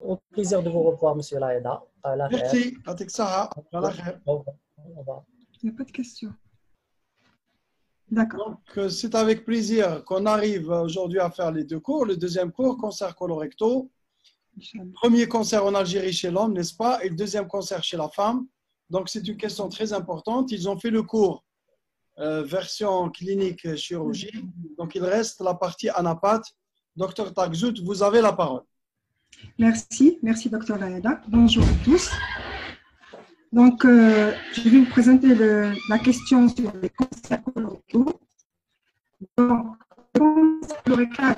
au plaisir de vous revoir, Monsieur Laïda. Merci. Au revoir. Il n'y a pas de questions. D'accord. Donc, c'est avec plaisir qu'on arrive aujourd'hui à faire les deux cours. Le deuxième cours, cancer colorectal. Premier cancer en Algérie chez l'homme, n'est-ce pas? Et le deuxième cancer chez la femme. Donc, c'est une question très importante. Ils ont fait le cours version clinique chirurgie. Donc, il reste la partie anapath. Docteur Tagzout, vous avez la parole. Merci, Docteur Laïda. Bonjour à tous. Donc, je vais vous présenter la question sur les cancers colorectaux. Donc, le cancer colorectal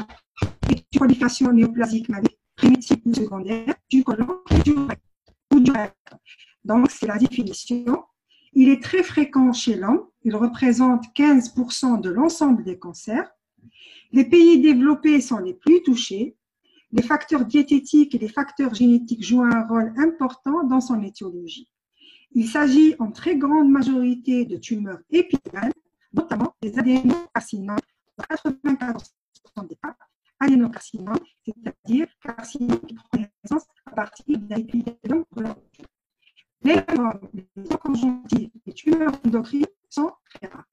est une prolifération néoplasique maligne primitive ou secondaire du côlon ou du rectum. Donc, c'est la définition. Il est très fréquent chez l'homme. Il représente 15% de l'ensemble des cancers. Les pays développés sont les plus touchés. Les facteurs diététiques et les facteurs génétiques jouent un rôle important dans son étiologie. Il s'agit en très grande majorité de tumeurs épidémiques, notamment des adénocarcinomes, 94% des cas, adénocarcinomes, c'est-à-dire carcinomes qui prennent naissance à partir d'un épithélium colorectal. Les lymphomes, les conjonctives, les tumeurs endocrines sont très rares.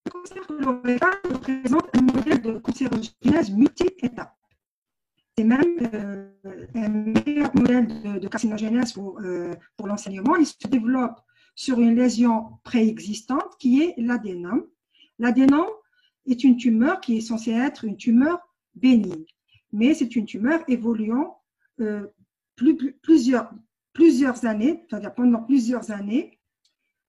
Le cancer colorectal représente un modèle de cancérogénèse multi-étape. C'est même un meilleur modèle de carcinogénèse pour l'enseignement. Il se développe sur une lésion préexistante qui est l'adénome. L'adénome est une tumeur qui est censée être une tumeur bénigne, mais c'est une tumeur évoluant plusieurs années, c'est-à-dire pendant plusieurs années,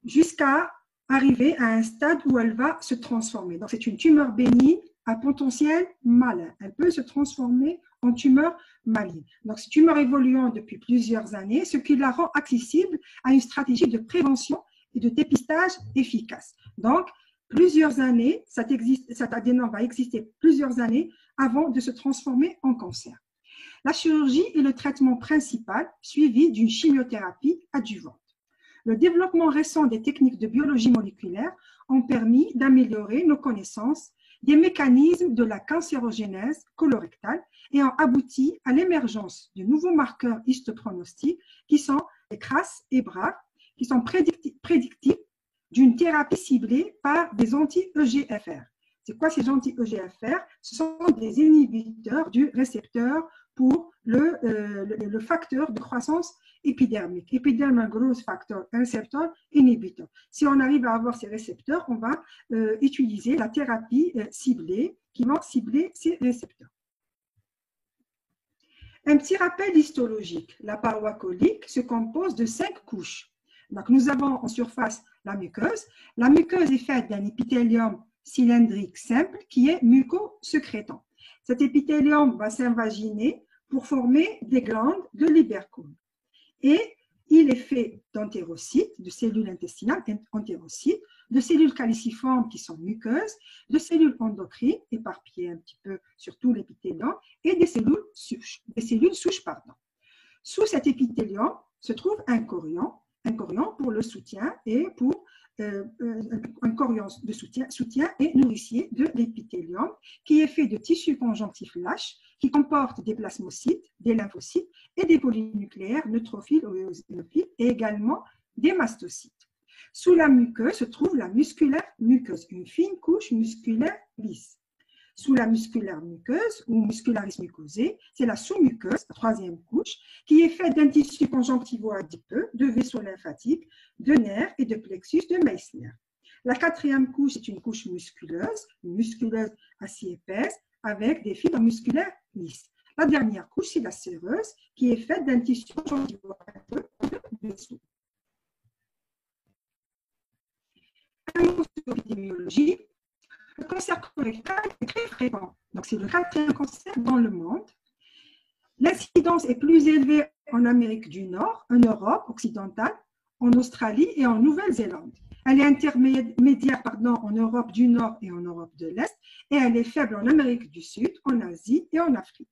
jusqu'à arriver à un stade où elle va se transformer. Donc, c'est une tumeur bénigne à potentiel malin. Elle peut se transformer en tumeur maligne. Donc, cette tumeur évoluant depuis plusieurs années, ce qui la rend accessible à une stratégie de prévention et de dépistage efficace. Donc, plusieurs années, cet adénome va exister plusieurs années avant de se transformer en cancer. La chirurgie est le traitement principal suivi d'une chimiothérapie adjuvante. Le développement récent des techniques de biologie moléculaire ont permis d'améliorer nos connaissances des mécanismes de la cancérogénèse colorectale et ont abouti à l'émergence de nouveaux marqueurs histopronostiques qui sont les CRAS et BRAF, qui sont prédictifs d'une thérapie ciblée par des anti-EGFR. C'est quoi ces anti-EGFR? Ce sont des inhibiteurs du récepteur pour le facteur de croissance épidermique, epidermal growth factor, un récepteur inhibiteur. Si on arrive à avoir ces récepteurs, on va utiliser la thérapie ciblée qui va cibler ces récepteurs. Un petit rappel histologique. La paroi colique se compose de 5 couches. Donc, nous avons en surface la muqueuse. La muqueuse est faite d'un épithélium cylindrique simple qui est muco-sécrétant. Cet épithélium va s'invaginer pour former des glandes de Lieberkühn. Et il est fait d'entérocytes, de cellules intestinales entérocytes, de cellules caliciformes qui sont muqueuses, de cellules endocrines éparpillées un petit peu sur tout l'épithélium et des cellules souches. Sous cet épithélium se trouve un chorion pour le soutien et pour un chorion de soutien et nourricier de l'épithélium qui est fait de tissus conjonctifs lâches qui comportent des plasmocytes, des lymphocytes et des polynucléaires neutrophiles ou éosinophiles et également des mastocytes. Sous la muqueuse se trouve la musculaire muqueuse, une fine couche musculaire lisse. Sous la musculaire muqueuse ou muscularis mucosé, c'est la sous-muqueuse, la troisième couche, qui est faite d'un tissu conjonctivo-adipeux, de vaisseaux lymphatiques, de nerfs et de plexus de Meissner. La quatrième couche est une couche musculeuse assez épaisse, avec des fibres musculaires lisses. La dernière couche, c'est la séreuse, qui est faite d'un tissu conjonctivo-adipeux de vaisseaux. Un mot sur l'épidémiologie. Le cancer colorectal est très fréquent. Donc, c'est le 4e cancer dans le monde. L'incidence est plus élevée en Amérique du Nord, en Europe occidentale, en Australie et en Nouvelle-Zélande. Elle est intermédiaire en Europe du Nord et en Europe de l'Est, et elle est faible en Amérique du Sud, en Asie et en Afrique.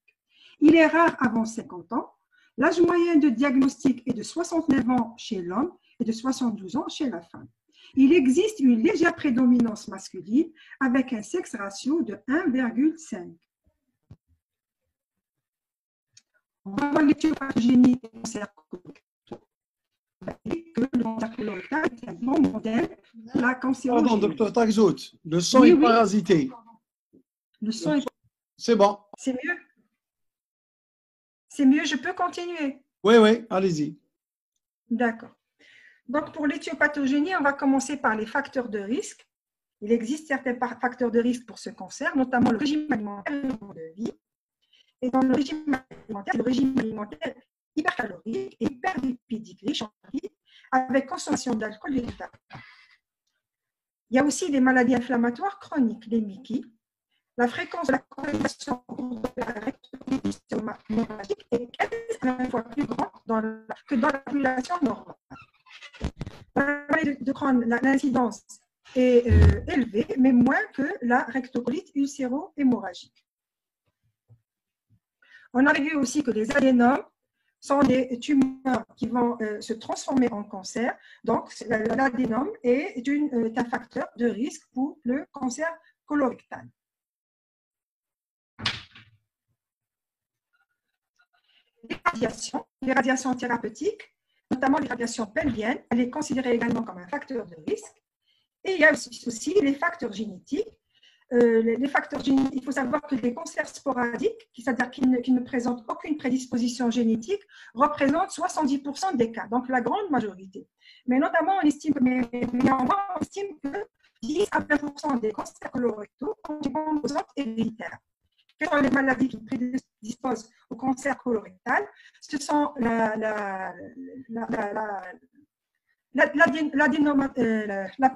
Il est rare avant 50 ans. L'âge moyen de diagnostic est de 69 ans chez l'homme et de 72 ans chez la femme. il existe une légère prédominance masculine avec un sexe ratio de 1,5. On va voir l'éthiopathogénie des cancers colorectaux. Que le cancer colorectal est un bon modèle de la cancérogénie. Pardon, docteur Tagzout, le sang Oui, est oui. parasité. Le sang est... C'est bon. C'est mieux? C'est mieux, je peux continuer? Oui, oui, allez-y. D'accord. Donc, pour l'éthiopathogénie, on va commencer par les facteurs de risque. Il existe certains facteurs de risque pour ce cancer, notamment le régime alimentaire et le mode de vie. Et dans le régime alimentaire hypercalorique et hyperlipidique riche en lipides, avec consommation d'alcool et de tabac. Il y a aussi des maladies inflammatoires chroniques, les MICI. La fréquence de la corrélation de la rectocolitis hémorragique est 15 fois plus grande que dans la population normale. Dans la maladie de Crohn, l'incidence est élevée, mais moins que la rectocolite ulcéro-hémorragique. On a vu aussi que les adénomes sont des tumeurs qui vont se transformer en cancer. Donc, l'adénome est un facteur de risque pour le cancer colorectal. Les radiations thérapeutiques, notamment les radiations pelviennes, elle est considérée également comme un facteur de risque. Et il y a aussi les facteurs génétiques. Les facteurs génétiques, il faut savoir que les cancers sporadiques, c'est-à-dire qui ne présentent aucune prédisposition génétique, représentent 70% des cas, donc la grande majorité. Mais notamment, on estime que 10 à 20% des cancers colorectaux ont une composante héréditaire. Quelles sont les maladies qui prédisposent au cancer colorectal? Ce sont la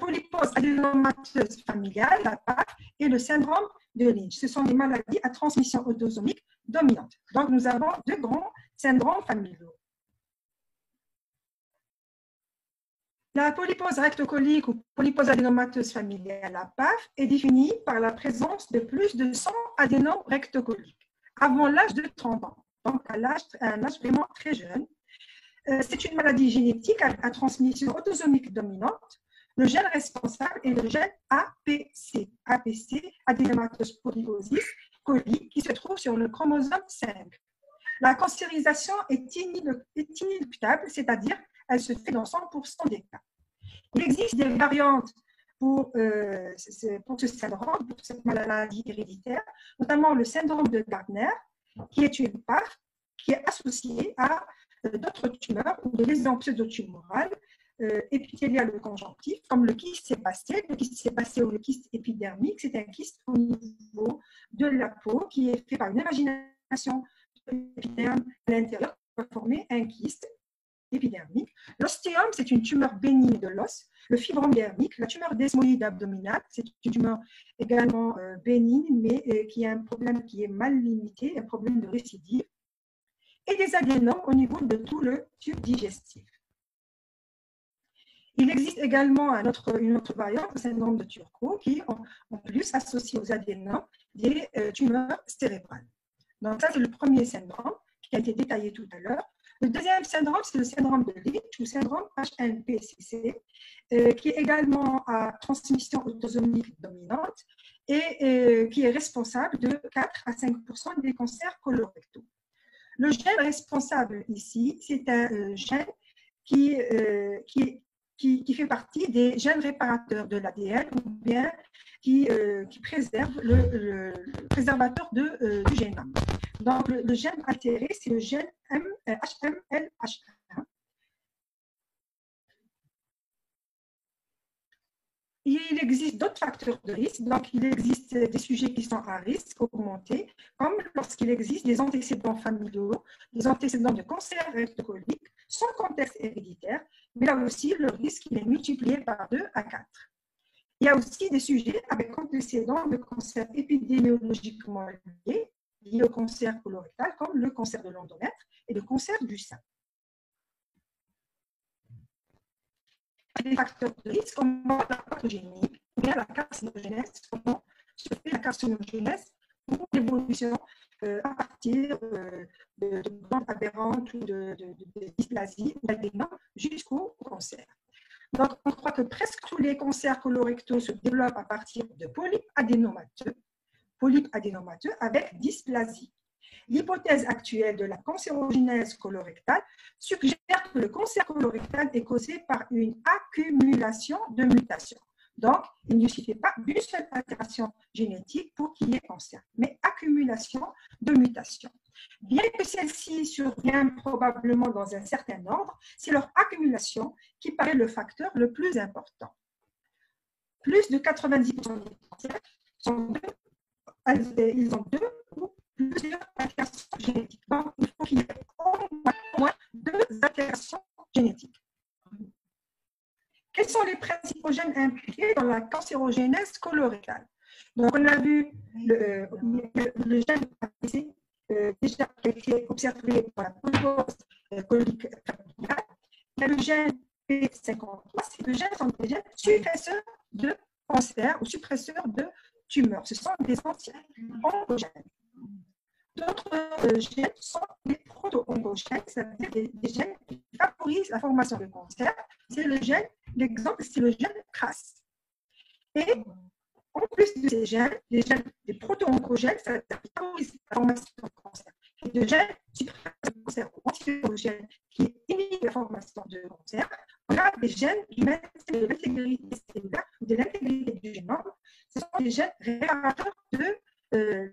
polypose adénomateuse familiale, la PAF, et le syndrome de Lynch. Ce sont des maladies à transmission autosomique dominante. Donc, nous avons deux grands syndromes familiaux. La polypose rectocolique ou polypose adénomateuse familiale, la PAF, est définie par la présence de plus de 100 adénomes rectocoliques avant l'âge de 30 ans, donc à un âge vraiment très jeune. C'est une maladie génétique à transmission autosomique dominante. Le gène responsable est le gène APC, adénomatous polyposis coli, qui se trouve sur le chromosome 5. La cancérisation est inéluctable, c'est-à-dire elle se fait dans 100% des cas. Il existe des variantes pour ce syndrome, pour cette maladie héréditaire, notamment le syndrome de Gardner, qui est une PAF qui est associée à d'autres tumeurs ou des lésions pseudotumorales épithéliales ou conjonctives, comme le kyste sébacé. Le kyste sébacé ou le kyste épidermique, c'est un kyste au niveau de la peau qui est fait par une imagination de l'épiderme à l'intérieur pour former un kyste épidermique. L'ostéome, c'est une tumeur bénigne de l'os. Le fibrome dermique, la tumeur desmoïde abdominale, c'est une tumeur également bénigne, mais qui a un problème qui est mal limité, un problème de récidive. Et des adénomes au niveau de tout le tube digestif. Il existe également une autre variante, le syndrome de Turco, qui en plus associe aux adénomes des tumeurs cérébrales. Donc ça, c'est le premier syndrome qui a été détaillé tout à l'heure. Le deuxième syndrome, c'est le syndrome de Lynch ou syndrome HNPCC, qui est également à transmission autosomique dominante et qui est responsable de 4 à 5% des cancers colorectaux. Le gène responsable ici, c'est un gène qui fait partie des gènes réparateurs de l'ADN ou bien qui préserve le préservateur du génome. Donc, le gène altéré, c'est le gène HMLH1. Il existe d'autres facteurs de risque. Donc, il existe des sujets qui sont à risque augmenté, comme lorsqu'il existe des antécédents familiaux, des antécédents de cancer rectocolique, sans contexte héréditaire, mais là aussi, le risque est multiplié par 2 à 4. Il y a aussi des sujets avec antécédents de cancer épidémiologiquement liés au cancer colorectal, comme le cancer de l'endomètre et le cancer du sein. Des facteurs de risque comme la pathogénie ou bien la carcinogénèse, comment se fait la carcinogénèse ou l'évolution à partir de glandes aberrantes ou de dysplasie ou d'adénome jusqu'au cancer. Donc, on croit que presque tous les cancers colorectaux se développent à partir de polypes adénomateux avec dysplasie. L'hypothèse actuelle de la cancérogénèse colorectale suggère que le cancer colorectal est causé par une accumulation de mutations. Donc, il ne suffit pas d'une seule altération génétique pour qu'il y ait cancer, mais accumulation de mutations. Bien que celle-ci survienne probablement dans un certain ordre, c'est leur accumulation qui paraît le facteur le plus important. Plus de 90% des cancers ils ont deux ou plusieurs altérations génétiques. Donc, il faut qu'il y ait au moins deux altérations génétiques. Quels sont les principaux gènes impliqués dans la cancérogénèse colorectale? Donc, on a vu le gène APC, déjà qui a été observé dans la polypose colique familiale. Il y a le gène P53, ces gènes sont des gènes suppresseurs de cancer ou suppresseurs de tumeurs. Ce sont des anti-oncogènes. D'autres gènes sont les proto-oncogènes, c'est-à-dire des gènes qui favorisent la formation de cancer. C'est le gène, l'exemple, c'est le gène CRAS. Et en plus de ces gènes, les gènes des proto-oncogènes, ça favorise la formation de cancer. Et de gènes suppresseurs de cancer ou anti-oncogènes qui inhibent la formation de cancer, on a des gènes du maintien de l'intégrité cellulaire ou de l'intégrité du génome. Ce sont des gènes réparateurs de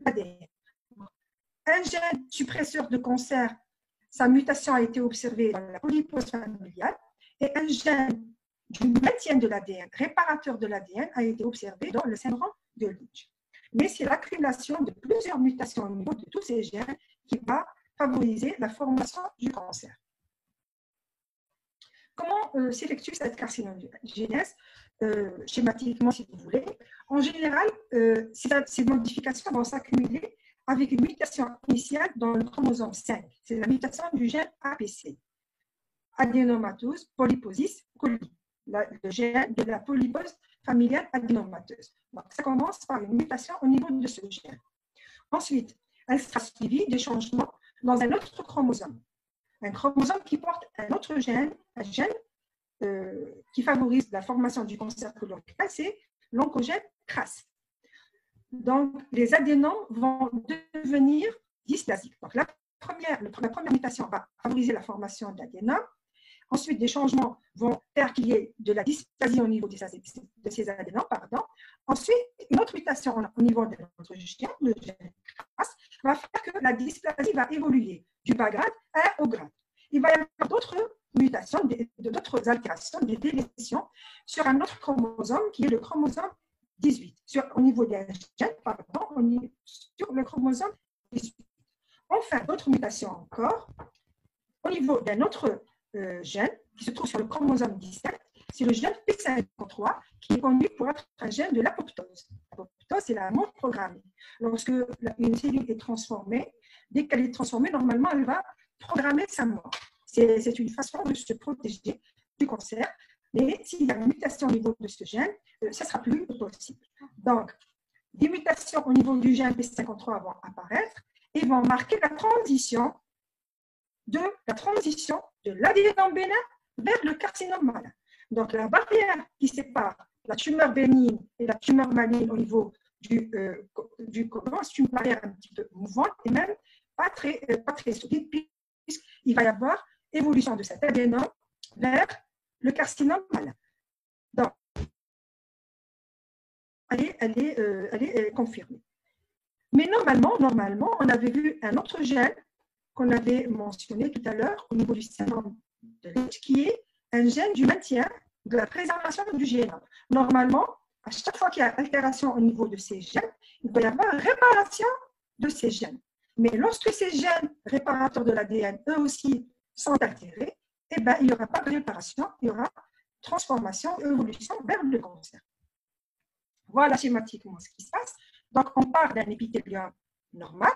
l'ADN. Un gène suppresseur de cancer, sa mutation a été observée dans la polypose familiale, et un gène du maintien de l'ADN, réparateur de l'ADN, a été observé dans le syndrome de Lynch. Mais c'est l'accumulation de plusieurs mutations au niveau de tous ces gènes qui va favoriser la formation du cancer. Comment s'effectue cette carcinogénèse schématiquement, si vous voulez? En général, ces modifications vont s'accumuler avec une mutation initiale dans le chromosome 5. C'est la mutation du gène APC, adénomatose polyposis coli, le gène de la polypose familiale adénomateuse. Donc, ça commence par une mutation au niveau de ce gène. Ensuite, elle sera suivie des changements dans un autre chromosome. Un chromosome qui porte un autre gène, un gène qui favorise la formation du cancer colorectal, c'est l'oncogène CRAS. Donc, les adénomes vont devenir dysplasiques. Donc, la première mutation va favoriser la formation d'adénomes. Ensuite, des changements vont faire qu'il y ait de la dysplasie au niveau de ces adénomes. Ensuite, une autre mutation au niveau de notre gène, le gène CRAS, va faire que la dysplasie va évoluer du bas grade à un haut grade. Il va y avoir d'autres mutations, d'autres altérations, des délétions sur un autre chromosome qui est le chromosome 18, au niveau des gènes, sur le chromosome 18. Enfin, d'autres mutations encore, au niveau d'un autre gène qui se trouve sur le chromosome 17, c'est le gène P53 qui est connu pour être un gène de l'apoptose. L'apoptose, c'est la mort programmée. Lorsque une cellule est transformée, dès qu'elle est transformée, normalement, elle va programmer sa mort. C'est une façon de se protéger du cancer. Mais s'il y a une mutation au niveau de ce gène, ça ne sera plus possible. Donc, des mutations au niveau du gène P53 vont apparaître et vont marquer la transition de l'adénome bénin vers le carcinome malin. Donc, la barrière qui sépare la tumeur bénigne et la tumeur maligne au niveau du côlon, c'est une barrière un petit peu mouvante et même pas très solide, puisqu'il va y avoir évolution de cet adénome vers le carcinome malin. Donc, elle est confirmée. Mais normalement, on avait vu un autre gène qu'on avait mentionné tout à l'heure au niveau du syndrome de Lynch, qui est un gène du maintien de la préservation du génome. Normalement, à chaque fois qu'il y a altération au niveau de ces gènes, il va y avoir réparation de ces gènes. Mais lorsque ces gènes réparateurs de l'ADN, eux aussi, sont altérés, eh bien, il n'y aura pas de réparation, il y aura transformation, évolution vers le cancer. Voilà schématiquement ce qui se passe. Donc, on part d'un épithélium normal.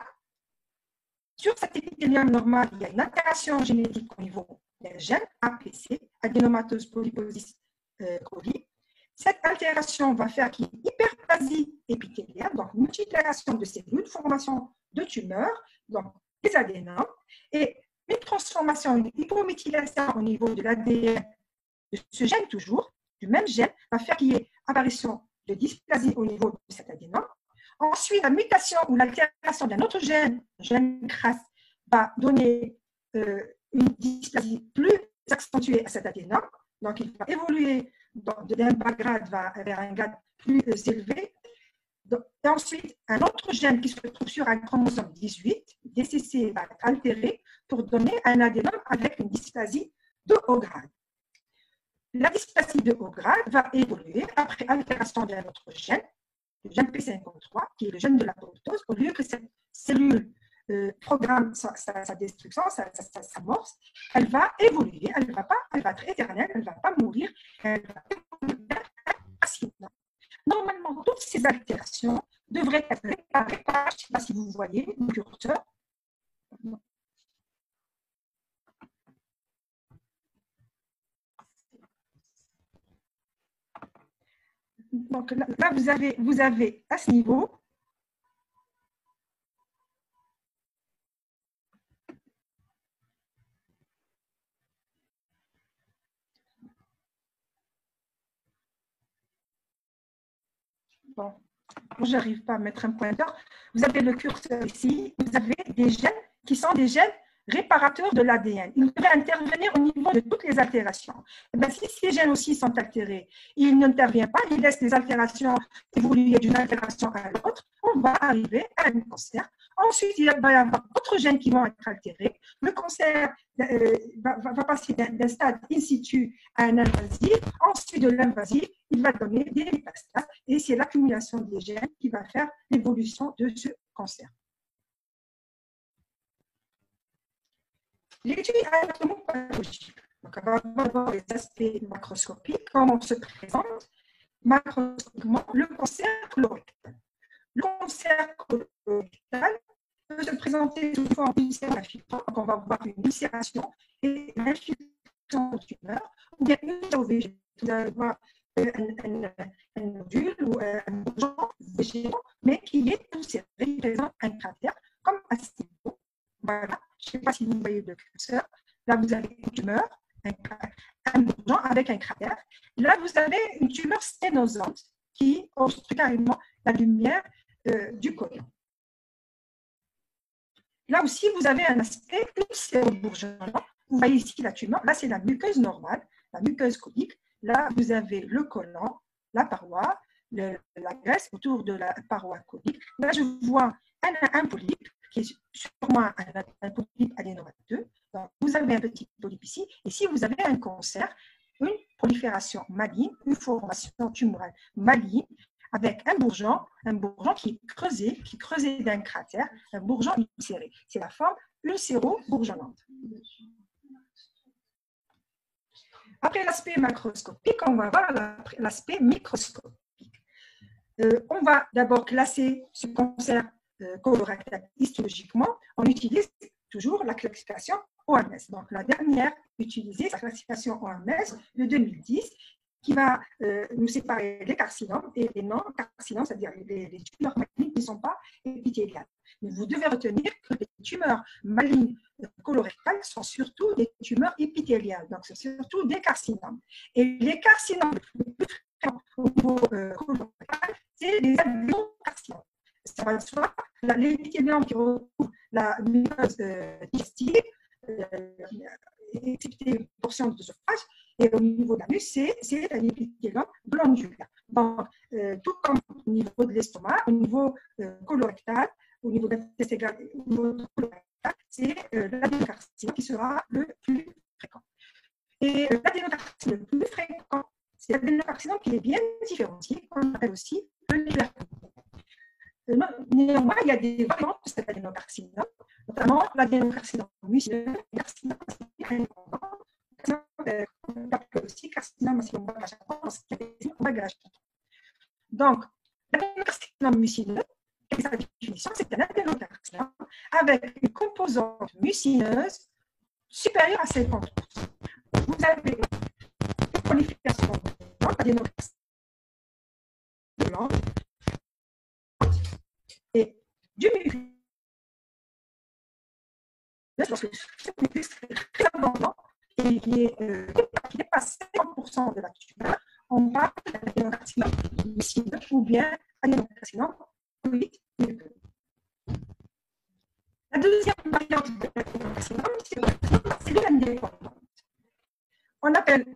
Sur cet épithélium normal, il y a une altération génétique au niveau d'un gène APC, adénomatose polyposis coli. Cette altération va faire qu'il y ait hyperplasie épithéliale, donc multiplication de cellules, formation de tumeurs, donc des adénomes, et une transformation, une hypométhylation au niveau de l'ADN de ce gène toujours, du même gène, va faire qu'il y ait apparition de dysplasie au niveau de cet adénome. Ensuite, la mutation ou l'altération d'un autre gène, le gène CRAS, va donner une dysplasie plus accentuée à cet adénome. Donc, il va évoluer d'un bas grade vers un grade plus élevé. Et ensuite, un autre gène qui se trouve sur un chromosome 18, DCC, va être altéré pour donner un adénome avec une dysplasie de haut grade. La dysplasie de haut grade va évoluer après altération d'un autre gène, le gène P53, qui est le gène de l'apoptose. Au lieu que cette cellule programme sa destruction, sa mort, elle va évoluer, elle va être éternelle, elle ne va pas mourir, elle va évoluer facilement. Normalement, toutes ces altérations devraient être réparées par, je ne sais pas si vous voyez, le curseur. Donc là, vous avez à ce niveau bon, je n'arrive pas à mettre un pointeur. Vous avez le curseur ici, vous avez des gènes qui sont des gènes réparateurs de l'ADN. Ils devraient intervenir au niveau de toutes les altérations. Et bien, si ces gènes aussi sont altérés, ils n'interviennent pas, ils laissent les altérations évoluer d'une altération à l'autre, on va arriver à un cancer. Ensuite, il va y avoir d'autres gènes qui vont être altérés. Le cancer va passer d'un stade in situ à un invasif. Ensuite de l'invasif, il va donner des métastases et c'est l'accumulation des gènes qui va faire l'évolution de ce cancer. L'étude anatomopathologique. Donc, on va voir les aspects macroscopiques, comment on se présente macroscopiquement le cancer colorectal. Le cancer colorectal peut se présenter sous forme d'ulcère infiltrant. Donc, on va voir une ulcération et une infiltration de tumeur, ou bien une UV. Vous allez voir un nodule ou un bourgeon végétal, mais qui est ulcéré, qui présente un cratère comme à ce niveau. Voilà, je ne sais pas si vous voyez le curseur. Là, vous avez une tumeur, un bourgeon avec un cratère. Là, vous avez une tumeur sténosante qui obstrue carrément la lumière du côlon. Là aussi, vous avez un aspect ulcéro-bourgeonnant. Vous voyez ici la tumeur. Là, c'est la muqueuse normale, la muqueuse colique. Là, vous avez le côlon, la paroi, la graisse autour de la paroi colique. Là, je vois un polype qui est sûrement un polype adénomateux. Donc, vous avez un petit polype ici. Et si vous avez un cancer, une prolifération maligne, une formation tumorale maligne, avec un bourgeon qui est creusé d'un cratère, un bourgeon ulcéré. C'est la forme ulcéro-bourgeonnante. Après l'aspect macroscopique, on va voir l'aspect microscopique. On va d'abord classer ce cancer colorectal histologiquement. On utilise toujours la classification OMS. Donc, la dernière utilisée, c'est la classification OMS de 2010, qui va nous séparer les carcinomes et les non-carcinomes, c'est-à-dire les tumeurs malignes qui ne sont pas épithéliales. Mais vous devez retenir que les tumeurs malignes colorectales sont surtout des tumeurs épithéliales, donc c'est surtout des carcinomes. Et les carcinomes les plus fréquents au niveau colorectal, c'est les adénocarcinomes. Ça va de soi, l'épithélium qui recouvre la muqueuse digestive, excepté une portion de surface, et au niveau de l'anus, c'est l'épithélium glandulaire. Donc, tout comme au niveau de l'estomac, au niveau colorectal, au niveau de l'intestin, au niveau colorectal, c'est l'adénocarcinome qui sera le plus fréquent. Et l'adénocarcinome le plus fréquent, c'est l'adénocarcinome qui est bien différencié, qu'on appelle aussi le livercum. Néanmoins, il y a des variantes de cet adénocarcinome, notamment l'adénocarcinome mucineux, le carcinome indépendant, aussi carcinome donc, l'adénocarcinome mucineux, sa définition, c'est un adénocarcinome avec une composante mucineuse supérieure à 50%. Vous avez une prolifération de l'adénocarcinome et du mucus, lorsque ce mucus est très abondant, et qui dépasse 50% de la tumeur, on parle d'adénocarcinome mucine ou bien adénocarcinome polype muqueux. La deuxième variante de l'adénocarcinome, c'est la cellule indépendante. On appelle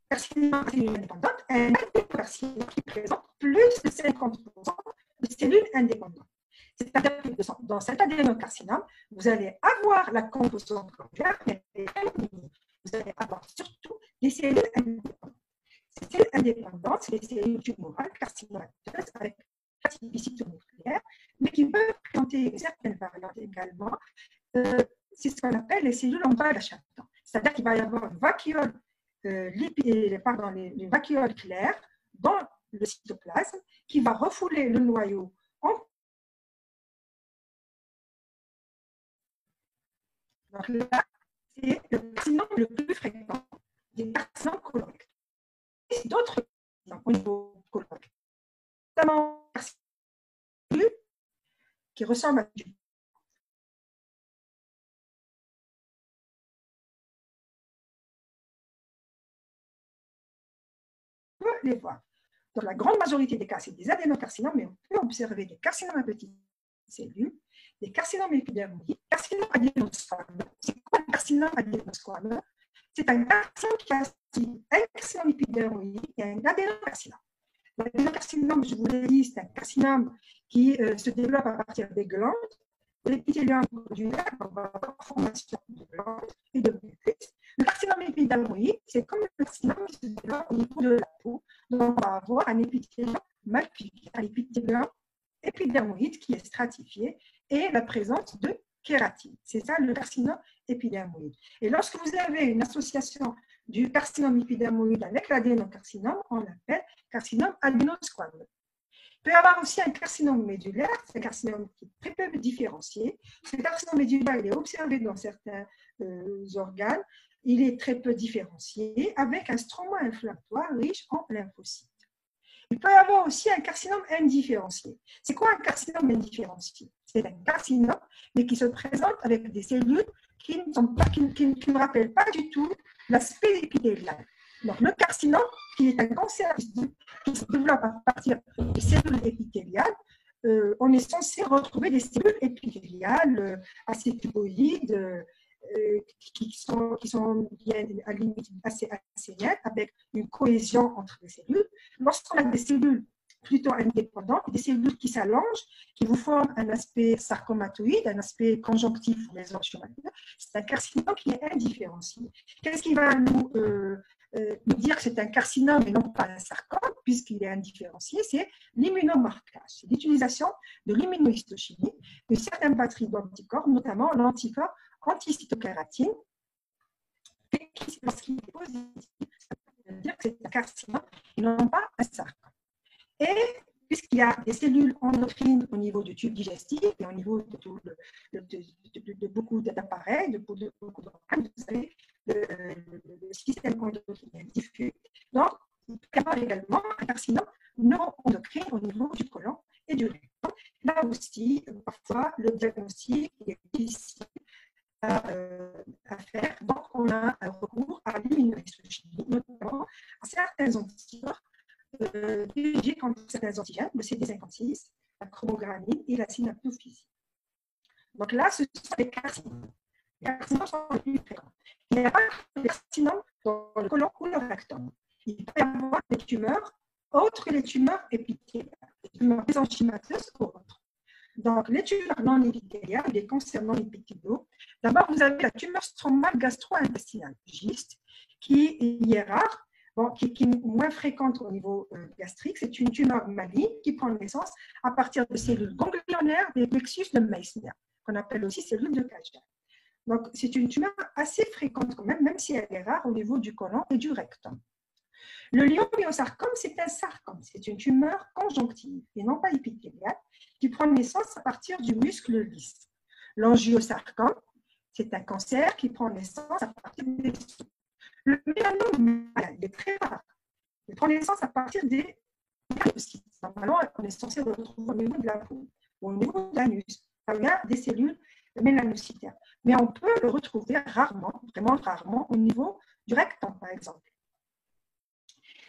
carcinome à cellule indépendante un adénocarcinome qui présente plus de 50% de cellules indépendantes. C'est-à-dire que dans cet adénocarcinome, vous allez avoir la composante glandulaire, mais vous allez avoir surtout des cellules indépendantes. Ces cellules indépendantes, c'est les cellules tumorales carcinomateuses avec typicité nucléaire, mais qui peuvent présenter certaines variantes également. C'est ce qu'on appelle les cellules en bas d'achatement. C'est-à-dire qu'il va y avoir une vacuole, une vacuole claire dans le cytoplasme qui va refouler le noyau en. Donc là, c'est le carcinome le plus fréquent des carcinomes colorectaux. Et d'autres carcinomes au niveau colorectal, notamment carcinome qui ressemble à du. On peut les voir. Dans la grande majorité des cas, c'est des adénocarcinomes, mais on peut observer des carcinomes à petites cellules, des carcinomes épidermoïdes, carcinomes adénosquameux. C'est quoi un carcinome adénosquameux? C'est un carcinome qui a un carcinome épidermoïde et un adénocarcinome. L'adénocarcinome, je vous l'ai dit, c'est un carcinome qui se développe à partir des glandes, de l'épithélium glandulaire, on va avoir formation de glandes et de muqueuses. Le carcinome épidermoïde, c'est comme le carcinome qui se développe au niveau de la peau. Donc, on va avoir un épithélium mal piqué, un épithélium épidermoïde qui est stratifié et la présence de kératine. C'est ça le carcinome épidermoïde. Et lorsque vous avez une association du carcinome épidermoïde avec l'adénocarcinome, on l'appelle carcinome adénosquameux. Il peut y avoir aussi un carcinome médulaire, c'est un carcinome qui est très peu différencié. Ce carcinome médulaire, il est observé dans certains organes, il est très peu différencié, avec un stroma inflammatoire riche en lymphocytes. Il peut y avoir aussi un carcinome indifférencié. C'est quoi un carcinome indifférencié? C'est un carcinome, mais qui se présente avec des cellules qui ne rappellent pas du tout l'aspect épithélial. Donc, le carcinome, qui est un cancer qui se développe à partir des cellules épithéliales, on est censé retrouver des cellules épithéliales assez tuboïdes, qui sont à limite assez nettes, avec une cohésion entre les cellules. Lorsqu'on a des cellules plutôt indépendantes, des cellules qui s'allongent, qui vous forment un aspect sarcomatoïde, un aspect conjonctif pour les angiomatoires, c'est un carcinome qui est indifférencié. Qu'est-ce qui va nous dire que c'est un carcinome et non pas un sarcome, puisqu'il est indifférencié? C'est l'immunomarquage, c'est l'utilisation de l'immunohistochimie de certaines batteries d'anticorps, notamment l'anticorps anticytokératine, lorsqu'il est positif, ça veut dire que c'est un carcinome et non pas un sarcome. Et puisqu'il y a des cellules endocrines au niveau du tube digestif et au niveau de beaucoup d'appareils, de beaucoup d'organes, vous savez, le système endocrinien diffus. Donc, il peut y avoir également un carcinome neuroendocrine au niveau du côlon et du rectum. Là aussi, parfois, le diagnostic est difficile à faire. Donc, on a un recours à l'immunohistochimie, notamment à certains anticorps dirigés contre certains antigènes, le CD56, la chromogranine et la synaptophysie. Donc là, ce sont les carcinomes. Les carcinomes sont les plus fréquents. Il n'y a pas de carcinome dans le côlon ou le rectum. Il peut y avoir des tumeurs autres que les tumeurs épithéliales, les tumeurs mésenchymateuses ou autres. Donc, les tumeurs non épithéliales, les cancers non épithéliaux. D'abord, vous avez la tumeur stromale gastro-intestinale, GIST, qui est rare, bon, qui est moins fréquente au niveau gastrique. C'est une tumeur maligne qui prend naissance à partir de cellules ganglionnaires des plexus de Meissner, qu'on appelle aussi cellules de Kajal. Donc, c'est une tumeur assez fréquente quand même si elle est rare au niveau du côlon et du rectum. Le leiomyosarcome, c'est un sarcome, c'est une tumeur conjonctive et non pas épithéliale qui prend naissance à partir du muscle lisse. L'angiosarcome, c'est un cancer qui prend naissance à partir des os. Le mélanome, il est très rare. Il prend naissance à partir des myélocites. Normalement, on est censé le retrouver au niveau de la peau, au niveau de l'anus. Il y a des cellules mélanocytaire. Mais on peut le retrouver rarement, vraiment rarement, au niveau du rectum, par exemple.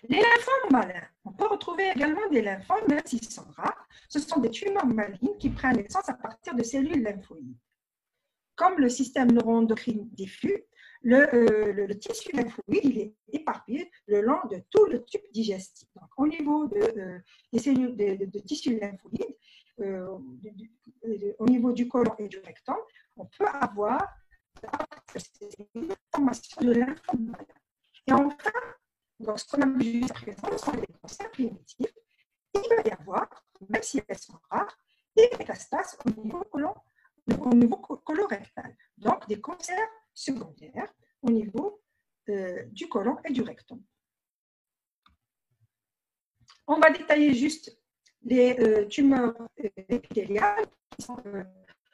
Les lymphomes malins. On peut retrouver également des lymphomes, même s'ils sont rares. Ce sont des tumeurs malignes qui prennent naissance à partir de cellules lymphoïdes. Comme le système neuroendocrine diffus, le tissu lymphoïde il est éparpillé le long de tout le tube digestif. Donc, au niveau des cellules de tissu lymphoïde, au niveau du côlon et du rectum, on peut avoir une formation de lymphomes malins. Et enfin, dans ce qu'on a vu jusqu'à présent, ce sont des cancers primitifs. Il va y avoir, même si elles sont rares, des métastases au niveau colorectal. Donc, des cancers secondaires au niveau du côlon et du rectum. On va détailler juste les tumeurs épithéliales qui sont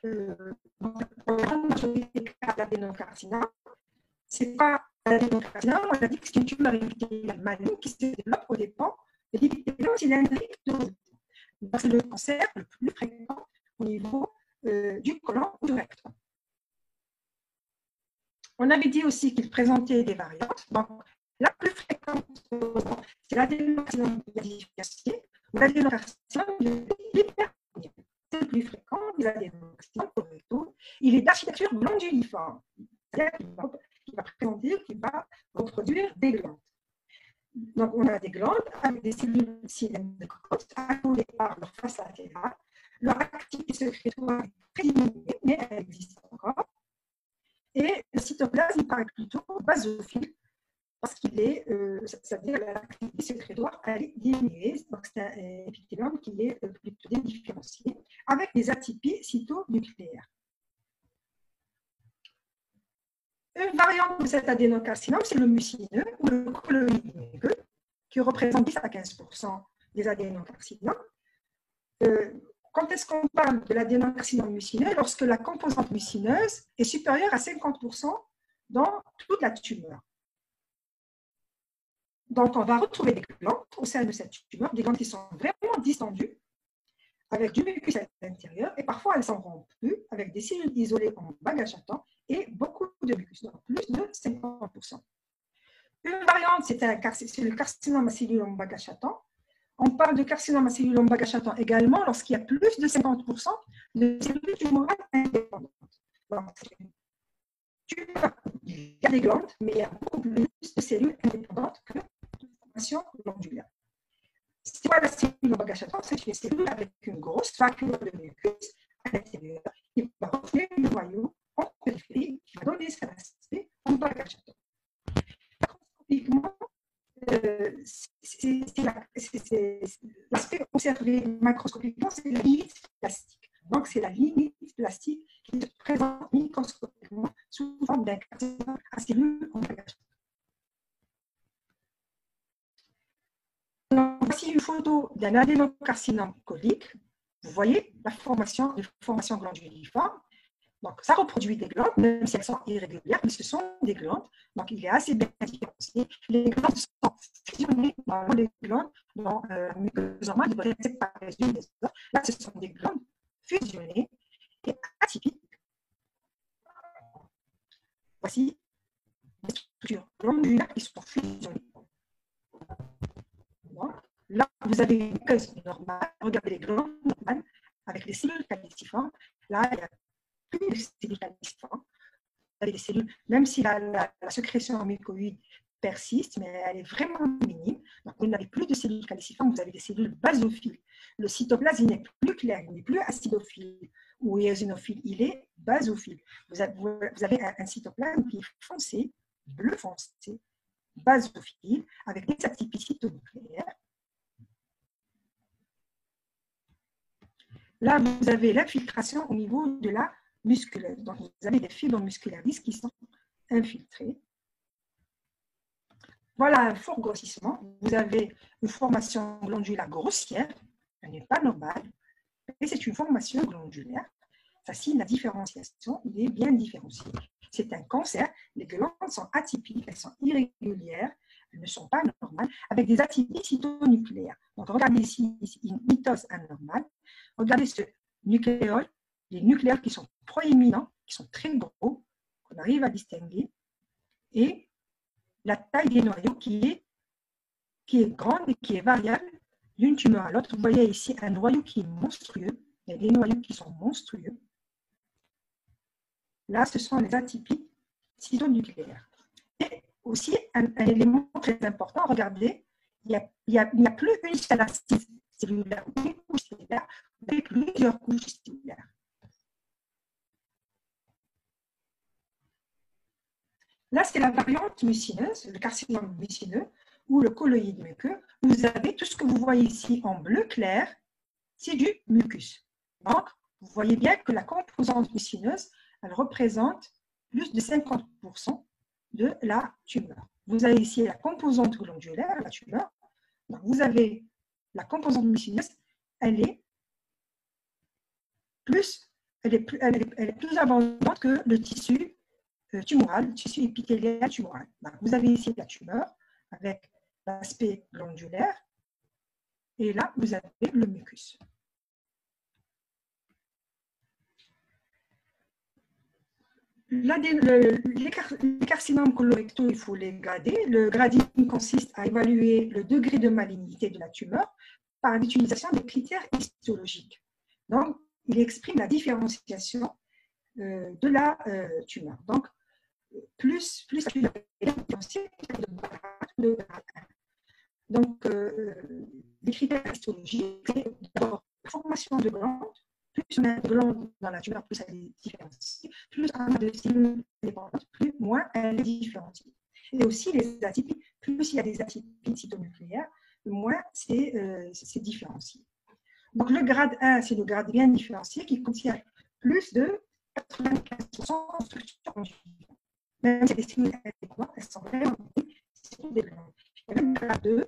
dans la grande majorité des cas d'adénocarcinome. Ce n'est pas l'adénocarcinome, on a dit que c'est une tumeur épithéliale maligne qui se développe au dépend de l'épithélium cylindrique de l'audition. C'est le cancer le plus fréquent au niveau du côlon ou du rectum. On avait dit aussi qu'il présentait des variantes. Donc, la plus fréquente, c'est l'adénocarcinome diversifié ou l'adénocarcinome hypertonique. C'est le plus fréquent des adénocarcinomes colorectaux. Il est d'architecture glanduliforme, c'est-à-dire qu'il va présenter, qu'il va reproduire des glandes. Donc, on a des glandes avec des cellules cylindriques accolées par leur face latérale. Leur activité sécrétoire est très diminuée, mais elle existe encore. Et le cytoplasme paraît plutôt basophile, parce qu'il est, c'est-à-dire l'activité sécrétoire elle est diminuée. Donc, c'est un épithélium qui est plutôt dédifférencié, avec des atypies cytonucléaires. Une variante de cet adénocarcinome, c'est le mucineux ou le coloïdineux, qui représente 10 à 15% des adénocarcinomes. Quand est-ce qu'on parle de l'adénocarcinome mucineux? Lorsque la composante mucineuse est supérieure à 50% dans toute la tumeur. Donc, on va retrouver des glandes au sein de cette tumeur, des glandes qui sont vraiment distendues, avec du mucus à l'intérieur, et parfois elles sont rompues, avec des cellules isolées en bague à chaton et beaucoup de mucus, donc plus de 50%. Une variante, c'est le carcinome à cellules en bague à chaton. On parle de carcinome à cellules en bague à chaton également lorsqu'il y a plus de 50% de cellules tumorales indépendantes. Donc, il y a des glandes, mais il y a beaucoup plus de cellules indépendantes que de formation glandulaire. C'est quoi la cellule en bague à chaton? C'est une cellule avec une grosse vacuole de mucus à l'intérieur qui va refléter le noyau en périphérie qui va donner cet aspect en bague à chaton. Macroscopiquement, l'aspect observé macroscopiquement, c'est la limite plastique. Donc, c'est la limite plastique qui se présente microscopiquement sous forme d'un carcinome à cellules en bague à chaton. Voici une photo d'un adénocarcinome colique. Vous voyez la formation glanduliforme. Donc, ça reproduit des glandes, même si elles sont irrégulières, mais ce sont des glandes. Donc, il est assez bien différencié. Les glandes sont fusionnées dans les glandes, dans la muqueuse normale, ils devraient être séparées les unes des autres. Là, ce sont des glandes fusionnées et atypiques. Voici les structures glandulaires qui sont fusionnées. Donc, là, vous avez une muqueuse normale. Regardez les glandes normales avec les cellules caliciformes. Là, il y a plus de cellules caliciformes. Vous avez des cellules, même si la sécrétion mucoïde persiste, mais elle est vraiment minime. Donc, vous n'avez plus de cellules caliciformes, vous avez des cellules basophiles. Le cytoplasme n'est plus clair, il n'est plus acidophile ou éosinophile, il est basophile. Vous avez un cytoplasme qui est foncé, bleu foncé, basophile, avec des atypies cytonucléaires. Là, vous avez l'infiltration au niveau de la musculeuse. Donc, vous avez des fibres musculaires qui sont infiltrées. Voilà un fort grossissement. Vous avez une formation glandulaire grossière. Elle n'est pas normale. Et c'est une formation glandulaire. Ça signe la différenciation. Il est bien différencié. C'est un cancer. Les glandes sont atypiques. Elles sont irrégulières. Elles ne sont pas normales. Avec des atypies cytonucléaires. Donc, regardez ici une mitose anormale. Regardez ce nucléole les nucléaires qui sont proéminents, qui sont très gros, qu'on arrive à distinguer, et la taille des noyaux qui est grande et qui est variable d'une tumeur à l'autre. Vous voyez ici un noyau qui est monstrueux. Il y a des noyaux qui sont monstrueux. Là, ce sont les atypies cytonucléaires. Et aussi, un élément très important, regardez, il n'y a plus une seule assise cellulaire, une couche cellulaire, mais plusieurs couches cellulaires. Là, c'est la variante mucineuse, le carcinome mucineux ou le colloïde muqueux. Vous avez tout ce que vous voyez ici en bleu clair, c'est du mucus. Donc, vous voyez bien que la composante mucineuse, elle représente plus de 50% de la tumeur. Vous avez ici la composante glandulaire, la tumeur. Donc, vous avez la composante mucineuse, elle est plus abondante que le tissu tumoral, le tissu épithélial tumoral. Donc, vous avez ici la tumeur avec l'aspect glandulaire et là, vous avez le mucus. Là, les carcinomes colorectaux, il faut les grader. Le grading consiste à évaluer le degré de malignité de la tumeur par l'utilisation des critères histologiques. Donc, il exprime la différenciation de la tumeur. Donc, plus la tumeur est différenciée de grade 1. Donc, les critères histologiques, c'est d'abord la formation de glandes. Plus on a de glandes dans la tumeur, plus elle est différenciée. Plus on a de cellules dépendantes, plus moins elle est différenciée. Et aussi les atypies, plus il y a des atypies cytonucléaires, moins c'est différencié. Donc le grade 1, c'est le grade bien différencié qui contient plus de 95% de structures conjugales. Même si les cellules adéquates, elles sont vraiment des glandes. Il y a le grade 2,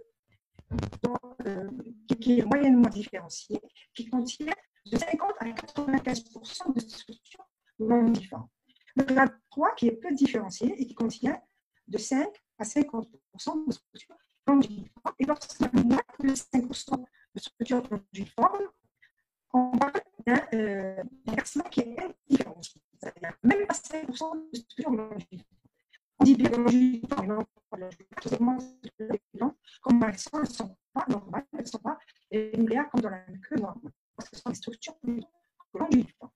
qui est moyennement différencié, qui contient de 50 à 95% de structures non différentes. Le grade 3 qui est peu différencié et qui contient de 5 à 50% de structures non différentes. Et lorsqu'il y a moins de 5% de structures non différentes, on parle d'un carcinome qui est indifférencié. C'est-à-dire même pas 5% de structures non différentes. On dit bien non, comme elles ne sont pas normales, elles ne sont pas nucléaires comme dans la muqueuse normale. Parce que ce sont des structures plus longues du temps.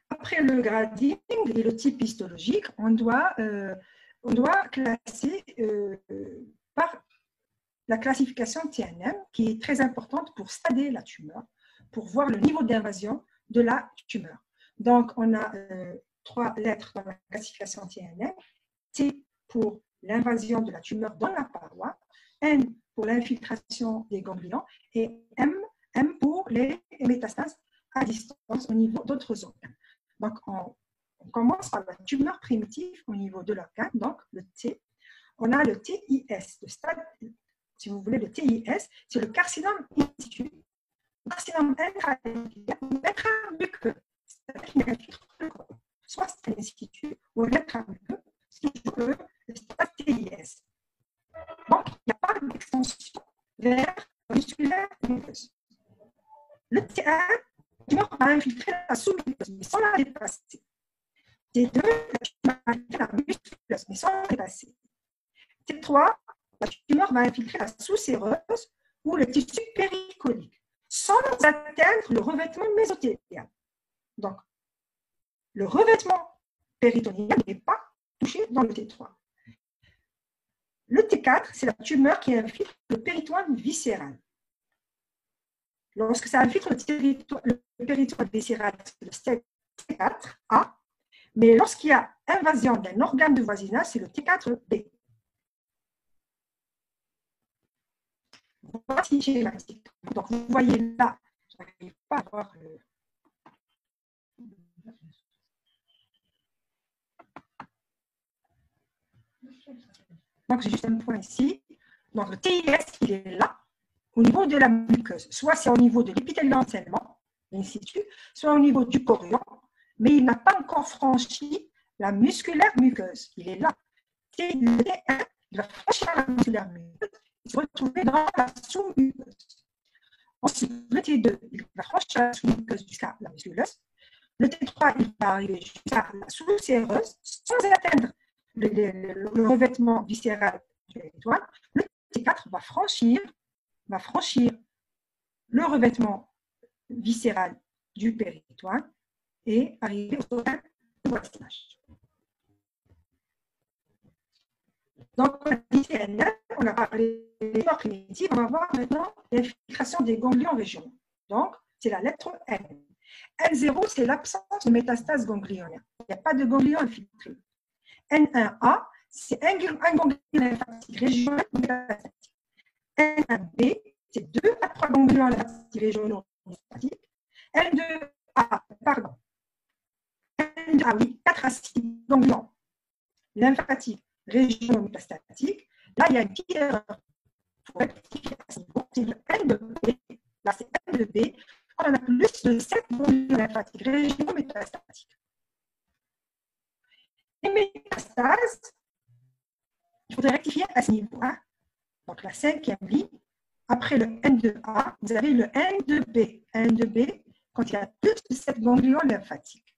Après le grading et le type histologique, on doit classer par la classification TNM, qui est très importante pour stader la tumeur, pour voir le niveau d'invasion de la tumeur. Donc, on a 3 lettres dans la classification TNM. T pour l'invasion de la tumeur dans la paroi, N pour l'infiltration des ganglions et M pour les métastases à distance au niveau d'autres organes. Donc, on commence par la tumeur primitive au niveau de l'organe, donc le T. On a le TIS, le stade, si vous voulez, le TIS, c'est le carcinome in situ, le carcinome intramuqueux. Soit c'est l'institut ou l'intramuqueux, c'est toujours le stade TIS. Donc, il n'y a pas d'extension vers la musculaire muqueuse. Le T1, la tumeur va infiltrer la sous-muqueuse, mais sans la dépasser. T2, la tumeur va infiltrer la musculeuse, mais sans la dépasser. T3, la tumeur va infiltrer la sous-séreuse ou le tissu péricolique, sans atteindre le revêtement mésothélial. Donc, le revêtement péritonéal n'est pas touché dans le T3. Le T4, c'est la tumeur qui infiltre le péritoine viscéral. Lorsque ça infiltre le péritoine viscéral, c'est le stade T4A, mais lorsqu'il y a invasion d'un organe de voisinage, c'est le T4B. Voici schématique. Donc, vous voyez là, je n'arrive pas à voir le... Donc, j'ai juste un point ici. Donc, le TIS, il est là, au niveau de la muqueuse. Soit c'est au niveau de l'épithélium seulement, l'institut, soit au niveau du chorion, mais il n'a pas encore franchi la musculaire muqueuse. Il est là. Le T1, il va franchir la musculaire muqueuse et se retrouver dans la sous-muqueuse. Ensuite, le T2, il va franchir la sous-muqueuse jusqu'à la musculeuse. Le T3, il va arriver jusqu'à la sous-séreuse sans atteindre le revêtement viscéral du péritoine. Le T4 va franchir le revêtement viscéral du péritoine et arriver au organe de voisinage. Donc, on a dit CNL, on a parlé des corps primitifs, on va voir maintenant l'infiltration des ganglions régionaux. Donc, c'est la lettre N. N0, c'est l'absence de métastase ganglionnaire. Il n'y a pas de ganglion infiltré. N1A, c'est un ganglion lymphatique régional métastatique. N1B, c'est 2 à 3 ganglions lympphatiques régionaux métastatiques. N2A, pardon. N2A, oui, 4 à 6 ganglions lymphatiques régionaux métastatiques. Là, il y a une petite erreur. Il faut rectifier à ce niveau. C'est le N de B. Là, c'est N de B. On a plus de 7 ganglions lymphatiques régionaux métastatiques. Les métastases, il faudrait rectifier à ce niveau. Hein. Donc, la 5e ligne, après le N de A, vous avez le N de B. N de B, quand il y a plus de 7 ganglions lymphatiques.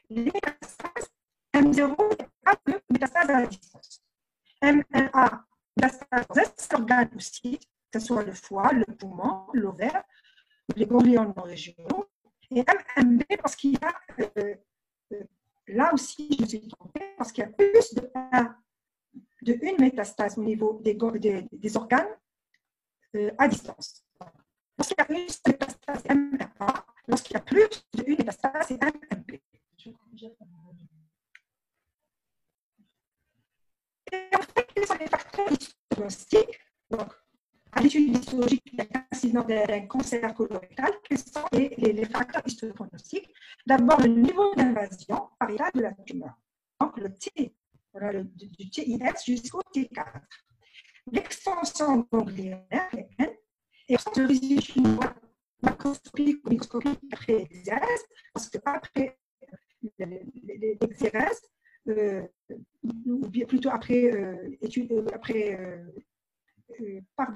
Les métastases, M0, il n'y a pas de métastase à la distance. M1A, métastase dans un organe ou site, que ce soit le foie, le poumon, l'ovaire, les ganglions non régionaux. Et M1B, parce qu'il y a, là aussi, je me suis trompée, parce qu'il y a plus une métastase au niveau des organes à distance. Lorsqu'il y a une métastase M1A, lorsqu'il y a plus d'une métastase, c'est M1B. Et en fait, quels sont les facteurs diagnostiques? Donc, à l'étude histologique, il y a l'incident d'un cancer colorectal. Quels sont les facteurs histopronostiques? D'abord, le niveau d'invasion par état de la tumeur. Donc, le T, voilà, du TIS jusqu'au T4. L'extension ganglionnaire, les N, et ensuite le résidu macroscopique ou microscopique après l'exérèse, parce qu'après l'exérèse, ou bien plutôt après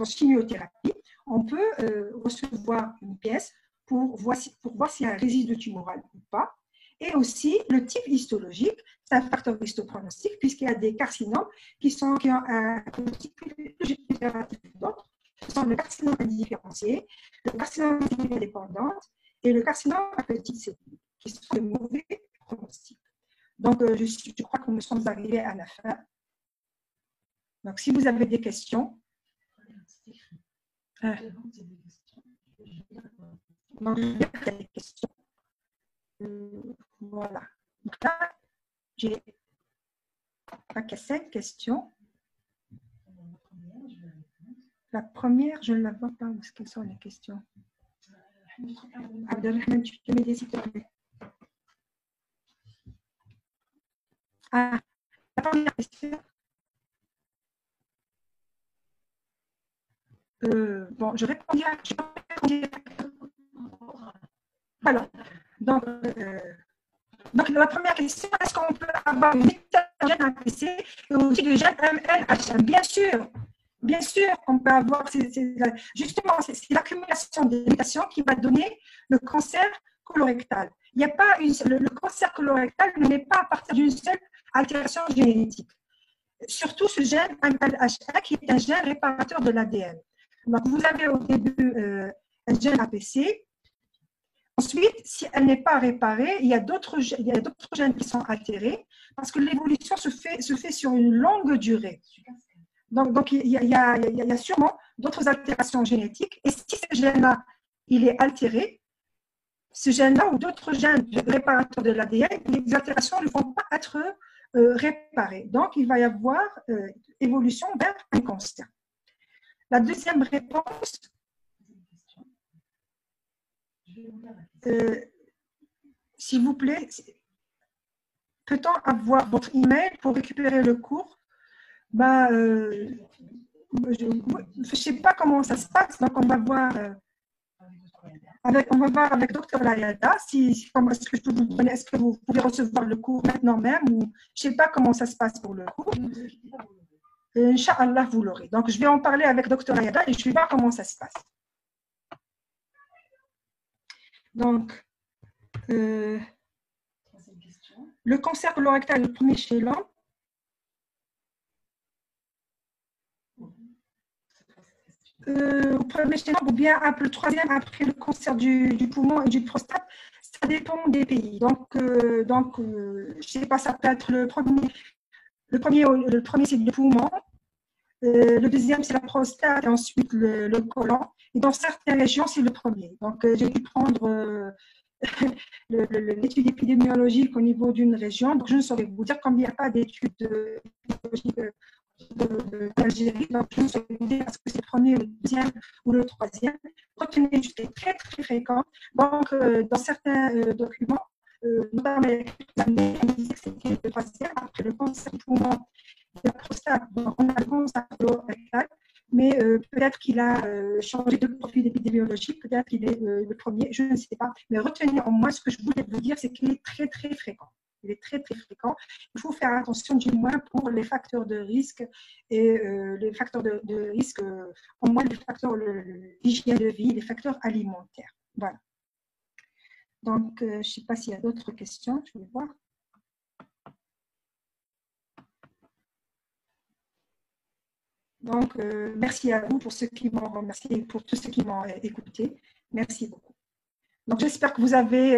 chimiothérapie, on peut recevoir une pièce pour voir s'il y a un résidu tumoral ou pas. Et aussi, le type histologique, c'est un facteur histopronostique, puisqu'il y a des carcinomes qui ont un pronostic plus génératif que d'autres. Ce sont le carcinome indifférencié, le carcinome indépendante et le carcinome à petite cellule, qui sont de mauvais pronostics. Donc, je crois que nous sommes arrivés à la fin. Donc, si vous avez des questions. Donc, il y a des questions. Voilà. Donc là, j'ai 5 questions. La première, je ne la vois pas. Où est-ce qu'elles sont les questions? Abdelrahman, tu peux m'aider s'il te plaît. Ah, la première question. Bon, je répondrai à. Alors, donc, la première question, est-ce qu'on peut avoir une gène APC et aussi le gène MLHM? Bien sûr, on peut avoir, justement, c'est l'accumulation des mutations qui va donner le cancer colorectal. Il n'y a pas le cancer colorectal ne naît pas à partir d'une seule altération génétique. Surtout ce gène MLHA qui est un gène réparateur de l'ADN. Donc, vous avez au début un gène APC. Ensuite, si elle n'est pas réparée, il y a d'autres gènes qui sont altérés parce que l'évolution se fait sur une longue durée. Donc il y a sûrement d'autres altérations génétiques. Et si ce gène-là, il est altéré, ce gène-là ou d'autres gènes réparateurs de l'ADN, les altérations ne vont pas être réparées. Donc, il va y avoir évolution vers un cancer. La deuxième réponse, s'il vous plaît, peut-on avoir votre email pour récupérer le cours? Je ne sais pas comment ça se passe, donc on va voir avec Dr Layada comment est-ce que je peux vous donner, est-ce que vous pouvez recevoir le cours maintenant même ou je ne sais pas comment ça se passe pour le cours. Inch'Allah, vous l'aurez. Donc, je vais en parler avec Dr Layada et je vais voir comment ça se passe. Donc, le cancer colorectal est le premier chez l'homme. Au premier chez l'homme ou bien le troisième après le cancer du poumon et du prostate, ça dépend des pays. Donc je ne sais pas, ça peut être le premier c'est le poumon, le deuxième c'est la prostate, et ensuite le côlon. Et dans certaines régions, c'est le premier. Donc j'ai dû prendre l'étude épidémiologique au niveau d'une région. Donc je ne saurais vous dire comme il n'y a pas d'études épidémiologiques d'Algérie, donc je ne saurais vous dire est-ce que c'est le premier, le deuxième ou le troisième. Retenez juste, c'est très très fréquent. Donc dans certains documents, notamment l'année, on disait que c'était le troisième après le cancer du poumon et la prostate. Donc on a le cancer colorectal, mais peut-être qu'il a changé de profil épidémiologique, peut-être qu'il est le premier, je ne sais pas. Mais retenez en moi, ce que je voulais vous dire, c'est qu'il est très très fréquent. Il est très très fréquent. Il faut faire attention du moins pour les facteurs de risque et les facteurs de risque, au moins les facteurs d'hygiène de vie, les facteurs alimentaires. Voilà. Donc, je ne sais pas s'il y a d'autres questions, je vais voir. Donc, merci à vous pour ceux qui m'ont remercié et pour tous ceux qui m'ont écouté. Merci beaucoup. Donc, j'espère que vous avez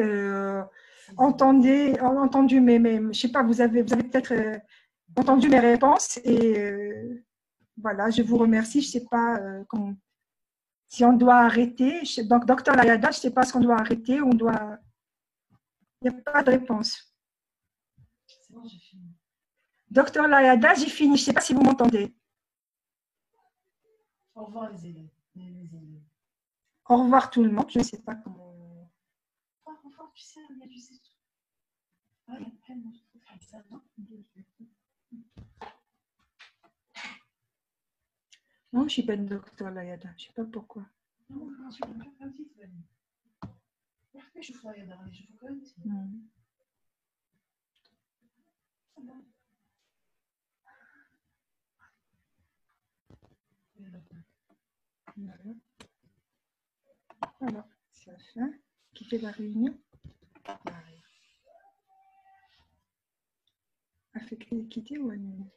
entendu je sais pas, vous avez peut-être entendu mes réponses et voilà, je vous remercie. Je sais pas si on doit arrêter. Donc, docteur Layada, je ne sais pas si on doit arrêter ou on doit. Il n'y a pas de réponse. C'est bon, j'ai fini. Docteur Layada, j'ai fini. Je ne sais pas si vous m'entendez. Au revoir les élèves. Au revoir tout le monde. Je ne sais pas comment. Au revoir, tu sais, il y a du tout. Ah, il y a plein de trucs comme ça, non? Non, je ne suis pas une docteur Layada. Je ne sais pas pourquoi. Non, je suis pas petite, Valérie. Pourquoi je fais dans les cheveux comme ça? Voilà, c'est la fin. Qui fait la réunion? A fait quitter ou annuler?